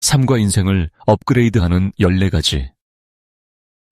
삶과 인생을 업그레이드하는 14가지.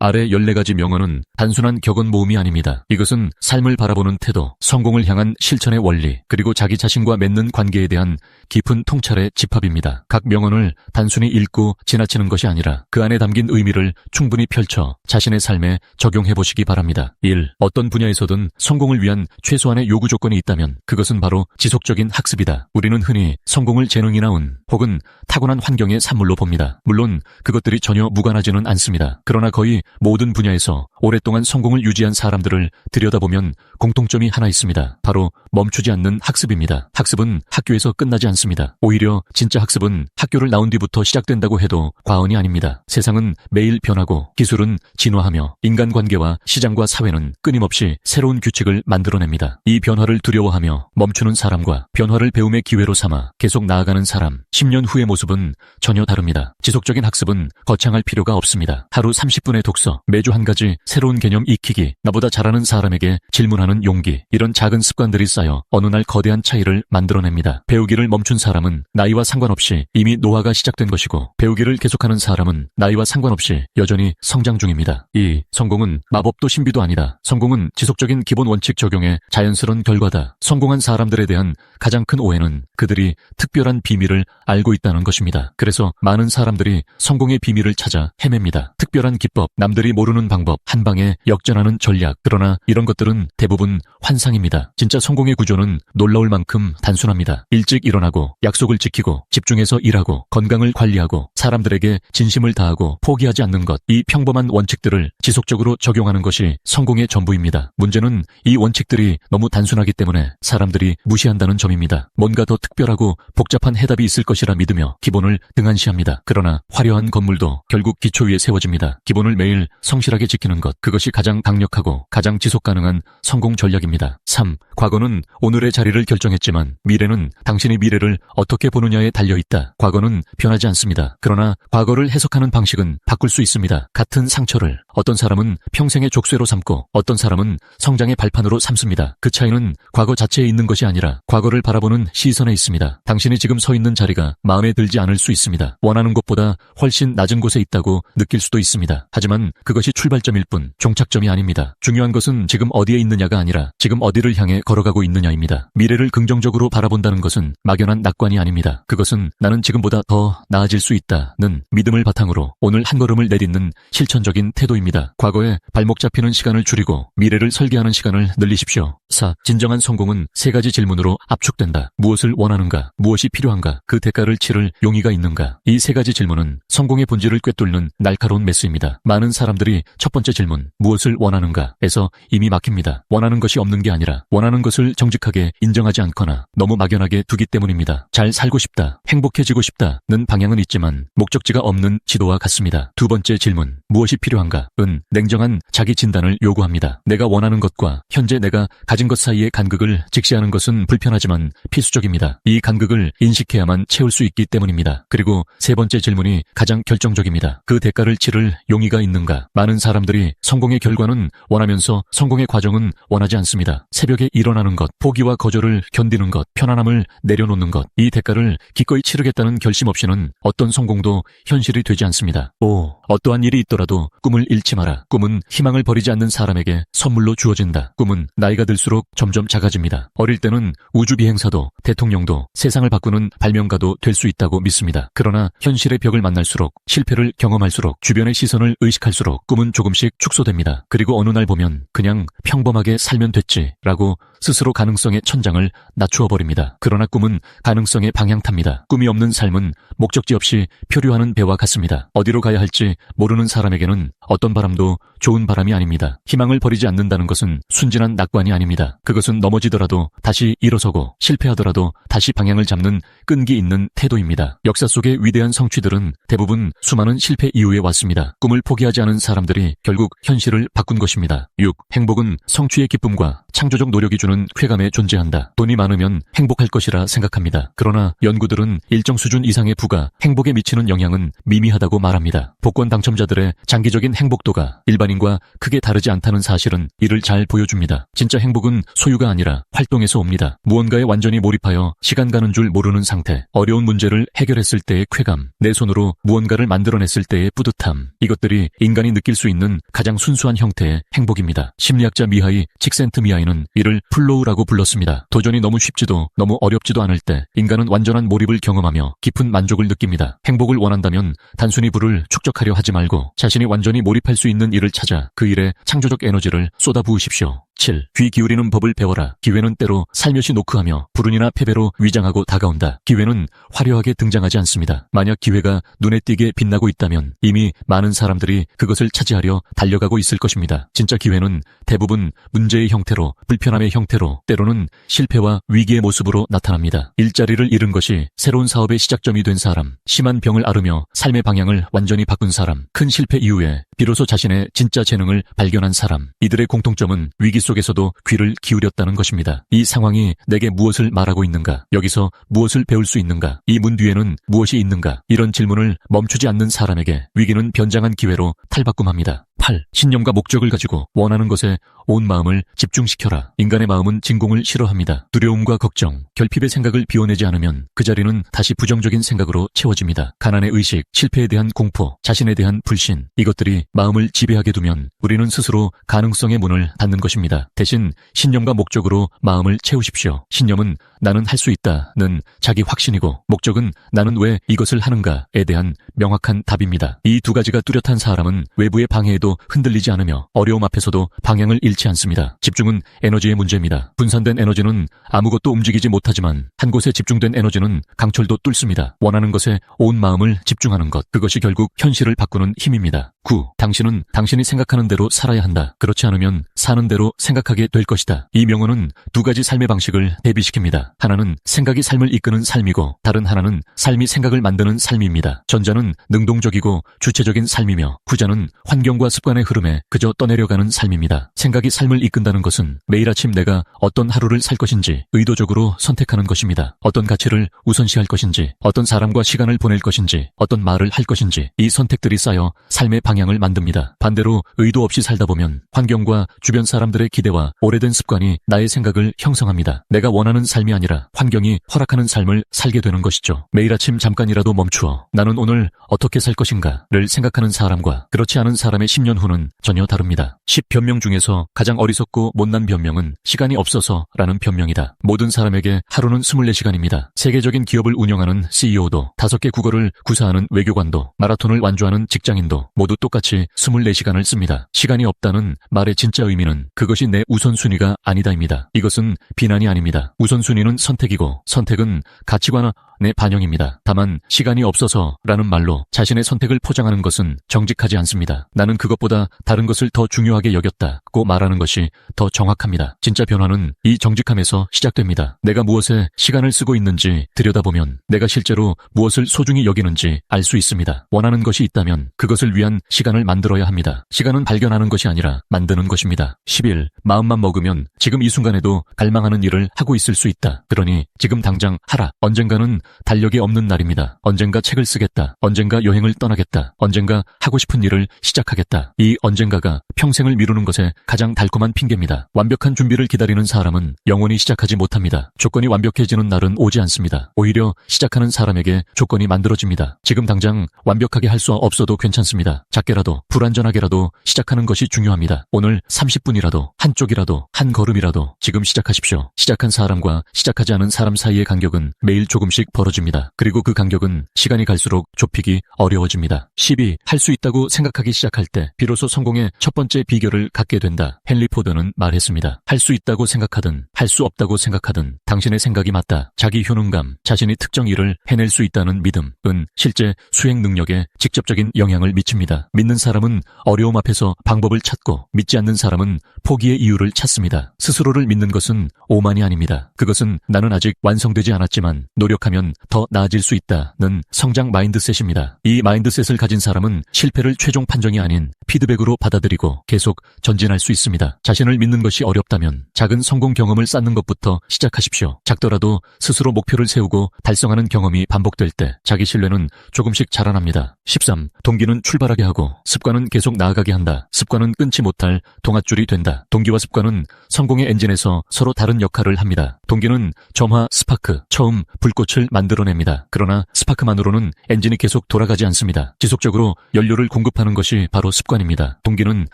아래 14가지 명언은 단순한 격언 모음이 아닙니다. 이것은 삶을 바라보는 태도, 성공을 향한 실천의 원리, 그리고 자기 자신과 맺는 관계에 대한 깊은 통찰의 집합입니다. 각 명언을 단순히 읽고 지나치는 것이 아니라 그 안에 담긴 의미를 충분히 펼쳐 자신의 삶에 적용해 보시기 바랍니다. 1. 어떤 분야에서든 성공을 위한 최소한의 요구 조건이 있다면 그것은 바로 지속적인 학습이다. 우리는 흔히 성공을 재능이나 운, 혹은 타고난 환경의 산물로 봅니다. 물론 그것들이 전혀 무관하지는 않습니다. 그러나 거의 모든 분야에서 오랫동안 성공을 유지한 사람들을 들여다보면 공통점이 하나 있습니다. 바로 멈추지 않는 학습입니다. 학습은 학교에서 끝나지 않습니다. 오히려 진짜 학습은 학교를 나온 뒤부터 시작된다고 해도 과언이 아닙니다. 세상은 매일 변하고 기술은 진화하며 인간관계와 시장과 사회는 끊임없이 새로운 규칙을 만들어냅니다. 이 변화를 두려워하며 멈추는 사람과 변화를 배움의 기회로 삼아 계속 나아가는 사람, 10년 후의 모습은 전혀 다릅니다. 지속적인 학습은 거창할 필요가 없습니다. 하루 30분의 독서, 매주 한 가지 새로운 개념 익히기, 나보다 잘하는 사람에게 질문하는 용기, 이런 작은 습관들이 쌓여 어느 날 거대한 차이를 만들어냅니다. 배우기를 멈춘 사람은 나이와 상관없이 이미 노화가 시작된 것이고, 배우기를 계속하는 사람은 나이와 상관없이 여전히 성장 중입니다. 2. 성공은 마법도 신비도 아니다. 성공은 지속적인 기본 원칙 적용의 자연스러운 결과다. 성공한 사람들에 대한 가장 큰 오해는 그들이 특별한 비밀을 알고 있다는 것입니다. 그래서 많은 사람들이 성공의 비밀을 찾아 헤맵니다. 특별한 기법, 남들이 모르는 방법, 한 방에 역전하는 전략. 그러나 이런 것들은 대부분 환상입니다. 진짜 성공의 구조는 놀라울 만큼 단순합니다. 일찍 일어나고, 약속을 지키고, 집중해서 일하고, 건강을 관리하고, 사람들에게 진심을 다하고, 포기하지 않는 것. 이 평범한 원칙들을 지속적으로 적용하는 것이 성공의 전부입니다. 문제는 이 원칙들이 너무 단순하기 때문에 사람들이 무시한다는 점입니다. 뭔가 더 특별하고 복잡한 해답이 있을 것이라 믿으며 기본을 등한시합니다. 그러나 화려한 건물도 결국 기초 위에 세워집니다. 기본을 매일 성실하게 지키는 것, 그것이 가장 강력하고 가장 지속 가능한 성공 전략입니다. 3. 과거는 오늘의 자리를 결정했지만 미래는 당신이 미래를 어떻게 보느냐에 달려있다. 과거는 변하지 않습니다. 그러나 과거를 해석하는 방식은 바꿀 수 있습니다. 같은 상처를 어떤 사람은 평생의 족쇄로 삼고 어떤 사람은 성장의 발판으로 삼습니다. 그 차이는 과거 자체에 있는 것이 아니라 과거를 바라보는 시선에 있습니다. 당신이 지금 서 있는 자리가 마음에 들지 않을 수 있습니다. 원하는 곳보다 훨씬 낮은 곳에 있다고 느낄 수도 있습니다. 하지만 그것이 출발점일 뿐 종착점이 아닙니다. 중요한 것은 지금 어디에 있느냐가 아니라 지금 어디를 향해 걸어가고 있느냐입니다. 미래를 긍정적으로 바라본다는 것은 막연한 낙관이 아닙니다. 그것은 나는 지금보다 더 나아질 수 있다는 믿음을 바탕으로 오늘 한 걸음을 내딛는 실천적인 태도입니다. 과거에 발목 잡히는 시간을 줄이고 미래를 설계하는 시간을 늘리십시오. 4. 진정한 성공은 3가지 질문으로 압축된다. 무엇을 원하는가? 무엇이 필요한가? 그 대가를 치를 용의가 있는가? 이 3가지 질문은 성공의 본질을 꿰뚫는 날카로운 메스입니다. 많은 사람들이 첫 번째 질문, 무엇을 원하는가? 에서 이미 막힙니다. 원하는 것이 없는 게 아니라 원하는 것을 정직하게 인정하지 않거나 너무 막연하게 두기 때문입니다. 잘 살고 싶다, 행복해지고 싶다는 방향은 있지만 목적지가 없는 지도와 같습니다. 두 번째 질문, 무엇이 필요한가? 은 냉정한 자기 진단을 요구합니다. 내가 원하는 것과 현재 내가 가진 것 사이의 간극을 직시하는 것은 불편하지만 필수적입니다. 이 간극을 인식해야만 채울 수 있기 때문입니다. 그리고 세 번째 질문이 가장 결정적입니다. 그 대가를 치를 용의가 있는가? 많은 사람들이 성공의 결과는 원하면서 성공의 과정은 원하지 않습니다. 새벽에 일어나는 것, 포기와 거절을 견디는 것, 편안함을 내려놓는 것, 이 대가를 기꺼이 치르겠다는 결심 없이는 어떤 성공도 현실이 되지 않습니다. 5. 어떠한 일이 있더라도 꿈을 잃지 마라. 꿈은 희망을 버리지 않는 사람에게 선물로 주어진다. 꿈은 나이가 들수록 점점 작아집니다. 어릴 때는 우주비행사도 대통령도 세상을 바꾸는 발명가도 될 수 있다고 믿습니다. 그러나 현실의 벽을 만날수록, 실패를 경험할수록, 주변의 시선을 의식할수록 꿈은 조금씩 축소됩니다. 그리고 어느 날 보면 그냥 평범하게 살면 됐지라고 스스로 가능성의 천장을 낮추어 버립니다. 그러나 꿈은 가능성의 방향탑니다. 꿈이 없는 삶은 목적지 없이 표류하는 배와 같습니다. 어디로 가야 할지 모르는 사람에게는 어떤 바람도 좋은 바람이 아닙니다. 희망을 버리지 않는다는 것은 순진한 낙관이 아닙니다. 그것은 넘어지더라도 다시 일어서고 실패하더라도 다시 방향을 잡는 끈기 있는 태도입니다. 역사 속의 위대한 성취들은 대부분 수많은 실패 이후에 왔습니다. 꿈을 포기하지 않은 사람들이 결국 현실을 바꾼 것입니다. 6. 행복은 성취의 기쁨과 창조적 노력이 주는 쾌감에 존재한다. 돈이 많으면 행복할 것이라 생각합니다. 그러나 연구들은 일정 수준 이상의 부가 행복에 미치는 영향은 미미하다고 말합니다. 복권 당첨자들의 장기적인 행복도가 일반인 일반인과 크게 다르지 않다는 사실은 이를 잘 보여줍니다. 진짜 행복은 소유가 아니라 활동에서 옵니다. 무언가에 완전히 몰입하여 시간 가는 줄 모르는 상태, 어려운 문제를 해결했을 때의 쾌감, 내 손으로 무언가를 만들어냈을 때의 뿌듯함, 이것들이 인간이 느낄 수 있는 가장 순수한 형태의 행복입니다. 심리학자 미하이 칙센트미하이는 이를 플로우라고 불렀습니다. 도전이 너무 쉽지도 너무 어렵지도 않을 때 인간은 완전한 몰입을 경험하며 깊은 만족을 느낍니다. 행복을 원한다면 단순히 부를 축적하려 하지 말고 자신이 완전히 몰입할 수 있는 일을 찾아 그 일에 창조적 에너지를 쏟아부으십시오. 7. 귀 기울이는 법을 배워라. 기회는 때로 살며시 노크하며 불운이나 패배로 위장하고 다가온다. 기회는 화려하게 등장하지 않습니다. 만약 기회가 눈에 띄게 빛나고 있다면 이미 많은 사람들이 그것을 차지하려 달려가고 있을 것입니다. 진짜 기회는 대부분 문제의 형태로, 불편함의 형태로, 때로는 실패와 위기의 모습으로 나타납니다. 일자리를 잃은 것이 새로운 사업의 시작점이 된 사람, 심한 병을 앓으며 삶의 방향을 완전히 바꾼 사람, 큰 실패 이후에 비로소 자신의 진짜 재능을 발견한 사람, 이들의 공통점은 위기 속에서도 귀를 기울였다는 것입니다. 이 상황이 내게 무엇을 말하고 있는가? 여기서 무엇을 배울 수 있는가? 이 문 뒤에는 무엇이 있는가? 이런 질문을 멈추지 않는 사람에게 위기는 변장한 기회로 탈바꿈합니다. 8. 신념과 목적을 가지고 원하는 것에 온 마음을 집중시켜라. 인간의 마음은 진공을 싫어합니다. 두려움과 걱정, 결핍의 생각을 비워내지 않으면 그 자리는 다시 부정적인 생각으로 채워집니다. 가난의 의식, 실패에 대한 공포, 자신에 대한 불신, 이것들이 마음을 지배하게 두면 우리는 스스로 가능성의 문을 닫는 것입니다. 대신 신념과 목적으로 마음을 채우십시오. 신념은 나는 할 수 있다는 자기 확신이고, 목적은 나는 왜 이것을 하는가에 대한 명확한 답입니다. 이 두 가지가 뚜렷한 사람은 외부의 방해에도 흔들리지 않으며 어려움 앞에서도 방향을 잃지 않습니다. 집중은 에너지의 문제입니다. 분산된 에너지는 아무것도 움직이지 못하지만 한 곳에 집중된 에너지는 강철도 뚫습니다. 원하는 것에 온 마음을 집중하는 것, 그것이 결국 현실을 바꾸는 힘입니다. 9. 당신은 당신이 생각하는 대로 살아야 한다. 그렇지 않으면 사는 대로 생각하게 될 것이다. 이 명언은 두 가지 삶의 방식을 대비시킵니다. 하나는 생각이 삶을 이끄는 삶이고, 다른 하나는 삶이 생각을 만드는 삶입니다. 전자는 능동적이고 주체적인 삶이며, 후자는 환경과 습관의 흐름에 그저 떠내려가는 삶입니다. 생각이 삶을 이끈다는 것은 매일 아침 내가 어떤 하루를 살 것인지 의도적으로 선택하는 것입니다. 어떤 가치를 우선시할 것인지, 어떤 사람과 시간을 보낼 것인지, 어떤 말을 할 것인지, 이 선택들이 쌓여 삶의 방향을 만듭니다. 반대로 의도 없이 살다 보면 환경과 주변 사람들의 기대와 오래된 습관이 나의 생각을 형성합니다. 내가 원하는 삶이 아니라 환경이 허락하는 삶을 살게 되는 것이죠. 매일 아침 잠깐이라도 멈추어 나는 오늘 어떻게 살 것인가를 생각하는 사람과 그렇지 않은 사람의 10년 후는 전혀 다릅니다. 10변명 중에서 가장 어리석고 못난 변명은 시간이 없어서라는 변명이다. 모든 사람에게 하루는 24시간입니다. 세계적인 기업을 운영하는 CEO도, 5개 국어를 구사하는 외교관도, 마라톤을 완주하는 직장인도 모두 똑같이 24시간을 씁니다. 시간이 없다는 말의 진짜 의미는 그것이 내 우선순위가 아니다입니다. 이것은 비난이 아닙니다. 우선순위는 선택이고, 선택은 가치관의 반영입니다. 다만 시간이 없어서라는 말로 자신의 선택을 포장하는 것은 정직하지 않습니다. 나는 그것보다 다른 것을 더 중요하게 여겼다고 말하는 것이 더 정확합니다. 진짜 변화는 이 정직함에서 시작됩니다. 내가 무엇에 시간을 쓰고 있는지 들여다보면 내가 실제로 무엇을 소중히 여기는지 알 수 있습니다. 원하는 것이 있다면 그것을 위한 시간을 만들어야 합니다. 시간은 발견하는 것이 아니라 만드는 것입니다. 11. 마음만 먹으면 지금 이 순간에도 갈망하는 일을 하고 있을 수 있다. 그러니 지금 당장 하라. 언젠가는 달력이 없는 날입니다. 언젠가 책을 쓰겠다. 언젠가 여행을 떠나겠다. 언젠가 하고 싶은 일을 시작하겠다. 이 언젠가가 평생을 미루는 것에 가장 달콤한 핑계입니다. 완벽한 준비를 기다리는 사람은 영원히 시작하지 못합니다. 조건이 완벽해지는 날은 오지 않습니다. 오히려 시작하는 사람에게 조건이 만들어집니다. 지금 당장 완벽하게 할 수 없어도 괜찮습니다. 작게라도 불완전하게라도 시작하는 것이 중요합니다. 오늘 30분이라도, 한쪽이라도, 한 걸음이라도 지금 시작하십시오. 시작한 사람과 시작하지 않은 사람 사이의 간격은 매일 조금씩 벌어집니다. 그리고 그 간격은 시간이 갈수록 좁히기 어려워집니다. 12. 할 수 있다고 생각하기 시작할 때 비로소 성공의 첫 번째 비결을 갖게 된다. 헨리 포드는 말했습니다. 할 수 있다고 생각하든 할 수 없다고 생각하든 당신의 생각이 맞다. 자기 효능감, 자신이 특정 일을 해낼 수 있다는 믿음은 실제 수행 능력에 직접적인 영향을 미칩니다. 믿는 사람은 어려움 앞에서 방법을 찾고, 믿지 않는 사람은 포기의 이유를 찾습니다. 스스로를 믿는 것은 오만이 아닙니다. 그것은 나는 아직 완성되지 않았지만 노력하면 하면 더 나아질 수 있다는 성장 마인드셋입니다. 이 마인드셋을 가진 사람은 실패를 최종 판정이 아닌 피드백으로 받아들이고 계속 전진할 수 있습니다. 자신을 믿는 것이 어렵다면 작은 성공 경험을 쌓는 것부터 시작하십시오. 작더라도 스스로 목표를 세우고 달성하는 경험이 반복될 때 자기 신뢰는 조금씩 자라납니다. 13. 동기는 출발하게 하고 습관은 계속 나아가게 한다. 습관은 끊지 못할 동아줄이 된다. 동기와 습관은 성공의 엔진에서 서로 다른 역할을 합니다. 동기는 점화 스파크, 처음 불꽃을 만들어냅니다. 그러나 스파크만으로는 엔진이 계속 돌아가지 않습니다. 지속적으로 연료를 공급하는 것이 바로 습관입니다. 동기는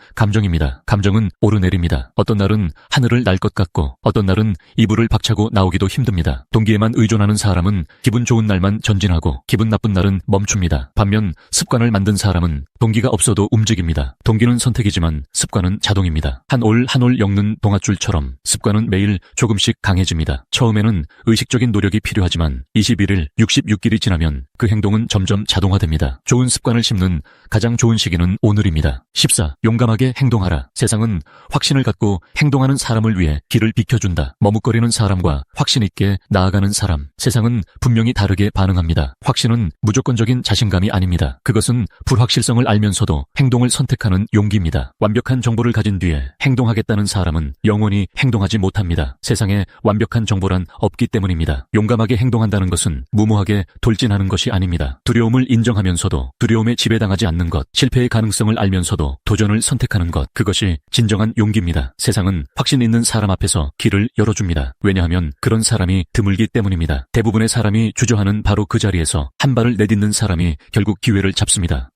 감정입니다. 감정은 오르내립니다. 어떤 날은 하늘을 날 것 같고 어떤 날은 이불을 박차고 나오기도 힘듭니다. 동기에만 의존하는 사람은 기분 좋은 날만 전진하고 기분 나쁜 날은 멈춥니다. 반면 습관을 만든 사람은 동기가 없어도 움직입니다. 동기는 선택이지만 습관은 자동입니다. 한 올 한 올 엮는 동아줄처럼 습관은 매일 조금씩 강해집니다. 처음에는 의식적인 노력이 필요하지만 21일, 66일이 지나면 그 행동은 점점 자동화됩니다. 좋은 습관을 심는 가장 좋은 시기는 오늘입니다. 14. 용감하게 행동하라. 세상은 확신을 갖고 행동하는 사람을 위해 길을 비켜준다. 머뭇거리는 사람과 확신 있게 나아가는 사람. 세상은 분명히 다르게 반응합니다. 확신은 무조건적인 자신감이 아닙니다. 그것은 불확실성을 알면서도 행동을 선택하는 용기입니다. 완벽한 정보를 가진 뒤에 행동하겠다는 사람은 영원히 행동하지 못합니다. 세상에 완벽한 정보란 없기 때문입니다. 용감하게 행동한다는 것은 무모하게 돌진하는 것이 아닙니다. 두려움을 인정하면서도 두려움에 지배당하지 않는 것, 실패의 가능성을 알면서도 도전을 선택하는 것, 그것이 진정한 용기입니다. 세상은 확신 있는 사람 앞에서 길을 열어줍니다. 왜냐하면 그런 사람이 드물기 때문입니다. 대부분의 사람이 주저하는 바로 그 자리에서 한 발을 내딛는 사람이 결국 기회를 잡습니다.